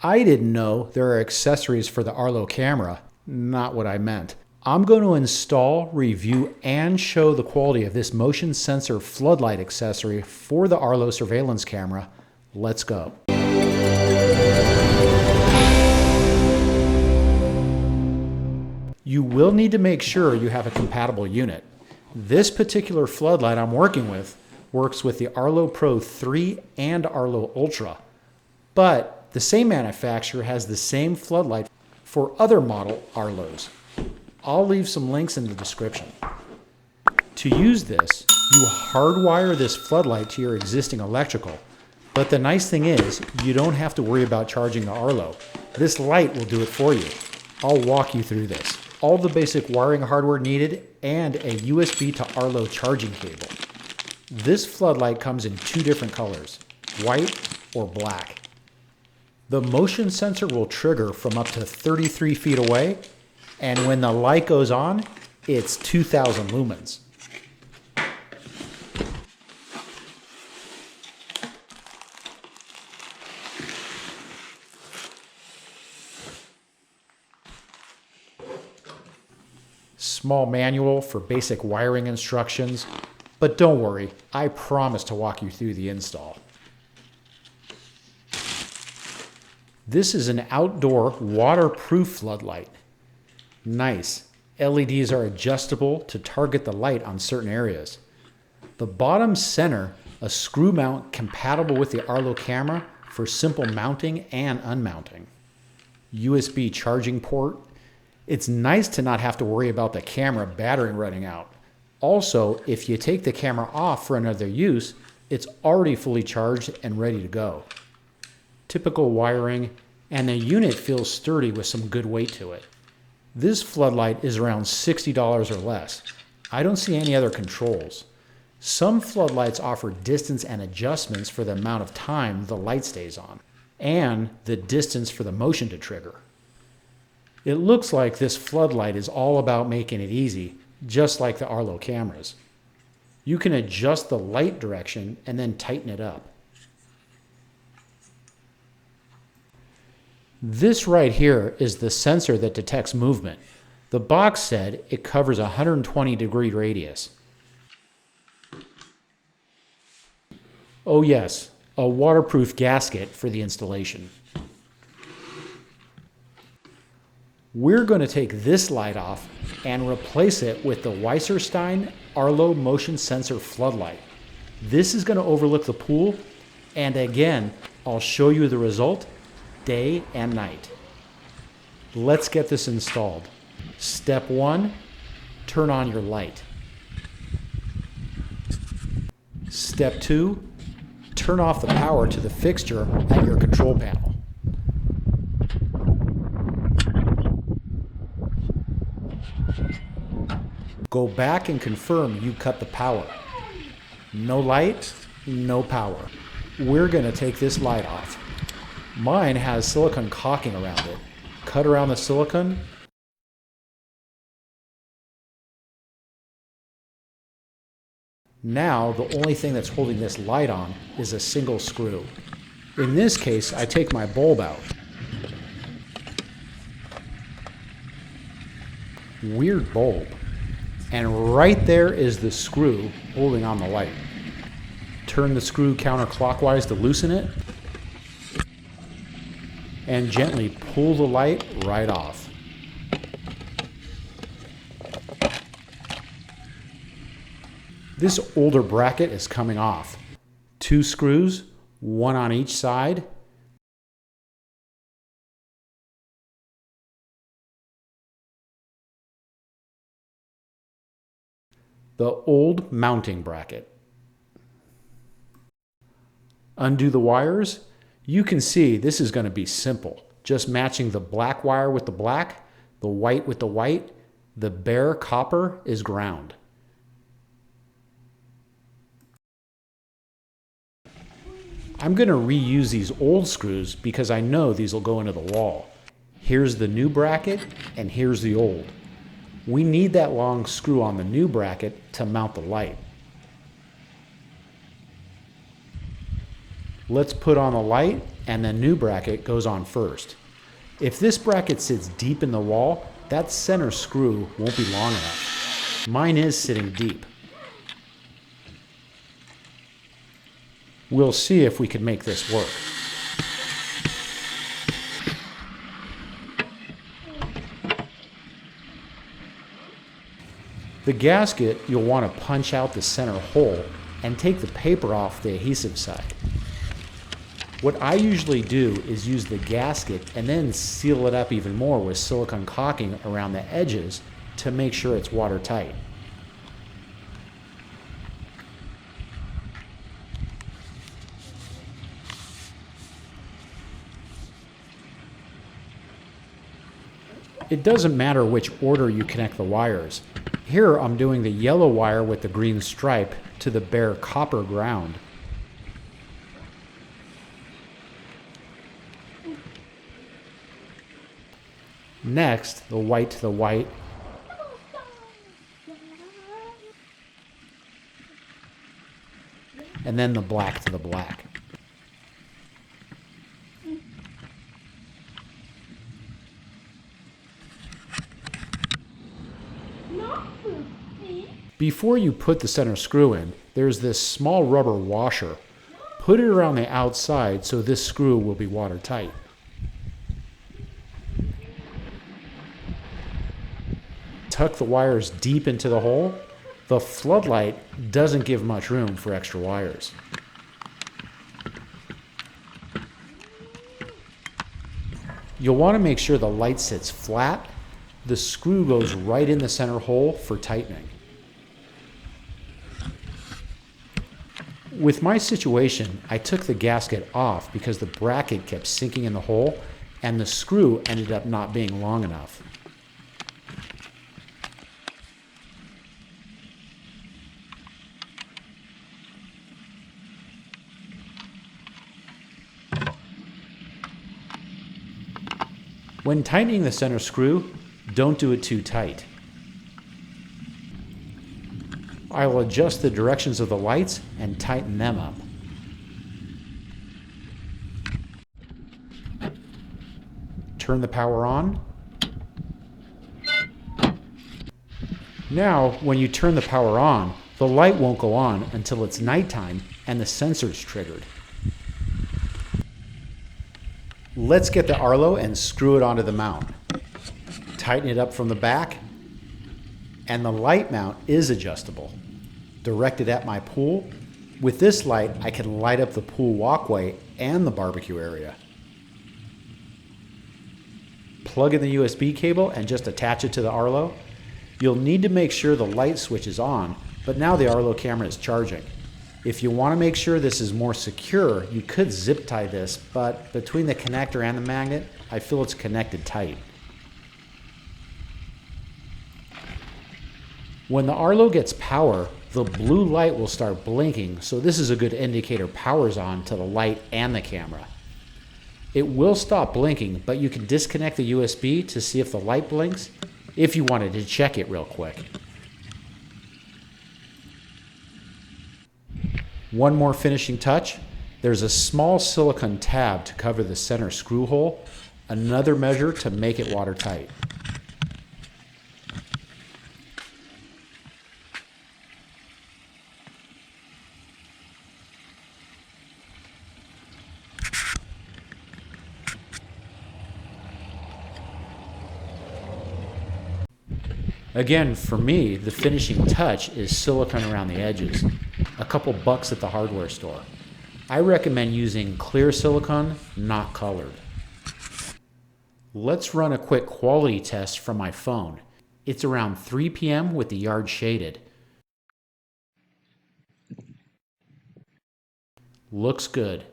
I didn't know there are accessories for the Arlo camera. Not what I meant. I'm going to install, review, and show the quality of this motion sensor floodlight accessory for the Arlo surveillance camera. Let's go. You will need to make sure you have a compatible unit. This particular floodlight I'm working with works with the Arlo Pro 3 and Arlo Ultra, but the same manufacturer has the same floodlight for other model Arlos. I'll leave some links in the description. To use this, you hardwire this floodlight to your existing electrical, but the nice thing is you don't have to worry about charging the Arlo. This light will do it for you. I'll walk you through this. All the basic wiring hardware needed and a USB to Arlo charging cable. This floodlight comes in two different colors, white or black. The motion sensor will trigger from up to 33 feet away, and when the light goes on, it's 2,000 lumens. Small manual for basic wiring instructions, but don't worry, I promise to walk you through the install. This is an outdoor waterproof floodlight. Nice. LEDs are adjustable to target the light on certain areas. The bottom center, a screw mount compatible with the Arlo camera for simple mounting and unmounting. USB charging port. It's nice to not have to worry about the camera battery running out. Also, if you take the camera off for another use, it's already fully charged and ready to go. Typical wiring, and the unit feels sturdy with some good weight to it. This floodlight is around $60 or less. I don't see any other controls. Some floodlights offer distance and adjustments for the amount of time the light stays on, and the distance for the motion to trigger. It looks like this floodlight is all about making it easy, just like the Arlo cameras. You can adjust the light direction and then tighten it up. This right here is the sensor that detects movement. The box said it covers a 120-degree radius. Oh yes, a waterproof gasket for the installation. We're going to take this light off and replace it with the Wasserstein Arlo motion sensor floodlight. This is going to overlook the pool, and again, I'll show you the result day and night. Let's get this installed. Step 1, turn on your light. Step 2, turn off the power to the fixture at your control panel. Go back and confirm you cut the power. No light, no power. We're going to take this light off. Mine has silicone caulking around it. Cut around the silicone. Now the only thing that's holding this light on is a single screw. In this case, I take my bulb out. Weird bulb. And right there is the screw holding on the light. Turn the screw counterclockwise to loosen it, and gently pull the light right off. This older bracket is coming off. 2 screws, 1 on each side. The old mounting bracket. Undo the wires. You can see this is going to be simple. Just matching the black wire with the black, the white with the white. The bare copper is ground. I'm going to reuse these old screws because I know these will go into the wall. Here's the new bracket and here's the old. We need that long screw on the new bracket to mount the light. Let's put on the light, and the new bracket goes on first. If this bracket sits deep in the wall, that center screw won't be long enough. Mine is sitting deep. We'll see if we can make this work. The gasket, you'll want to punch out the center hole and take the paper off the adhesive side. What I usually do is use the gasket and then seal it up even more with silicone caulking around the edges to make sure it's watertight. It doesn't matter which order you connect the wires. Here I'm doing the yellow wire with the green stripe to the bare copper ground. Next, the white to the white. And then the black to the black. Before you put the center screw in, there's this small rubber washer. Put it around the outside so this screw will be watertight. Tuck the wires deep into the hole. The floodlight doesn't give much room for extra wires. You'll want to make sure the light sits flat. The screw goes right in the center hole for tightening. With my situation, I took the gasket off because the bracket kept sinking in the hole and the screw ended up not being long enough. When tightening the center screw, don't do it too tight. I will adjust the directions of the lights and tighten them up. Turn the power on. Now, when you turn the power on, the light won't go on until it's nighttime and the sensor's triggered. Let's get the Arlo and screw it onto the mount. Tighten it up from the back, and the light mount is adjustable. Directed at my pool. With this light, I can light up the pool walkway and the barbecue area. Plug in the USB cable and just attach it to the Arlo. You'll need to make sure the light switch is on, but now the Arlo camera is charging. If you want to make sure this is more secure, you could zip tie this, but between the connector and the magnet, I feel it's connected tight. When the Arlo gets power, the blue light will start blinking, so this is a good indicator power's on to the light and the camera. It will stop blinking, but you can disconnect the USB to see if the light blinks, if you wanted to check it real quick. One more finishing touch. There's a small silicone tab to cover the center screw hole, another measure to make it watertight. Again, for me, the finishing touch is silicone around the edges. A couple bucks at the hardware store. I recommend using clear silicone, not colored. Let's run a quick quality test from my phone. It's around 3 p.m. with the yard shaded. Looks good.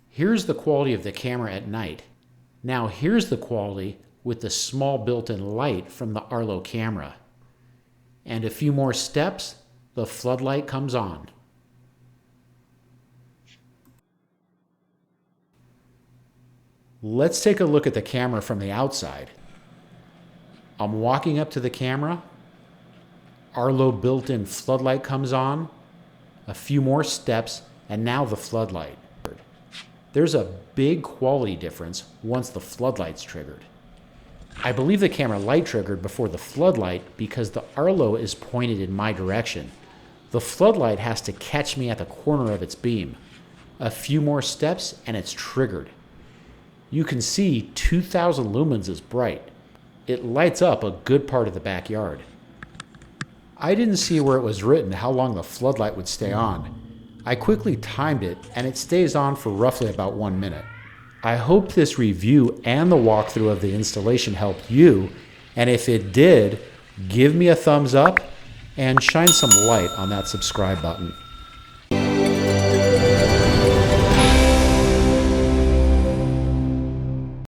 Here's the quality of the camera at night. Now here's the quality with the small built-in light from the Arlo camera. And a few more steps, the floodlight comes on. Let's take a look at the camera from the outside. I'm walking up to the camera. Arlo built-in floodlight comes on. A few more steps, and now the floodlight. There's a big quality difference once the floodlight's triggered. I believe the camera light triggered before the floodlight because the Arlo is pointed in my direction. The floodlight has to catch me at the corner of its beam. A few more steps and it's triggered. You can see 2000 lumens is bright. It lights up a good part of the backyard. I didn't see where it was written how long the floodlight would stay on. I quickly timed it and it stays on for roughly about 1 minute. I hope this review and the walkthrough of the installation helped you, and if it did, give me a thumbs up and shine some light on that subscribe button.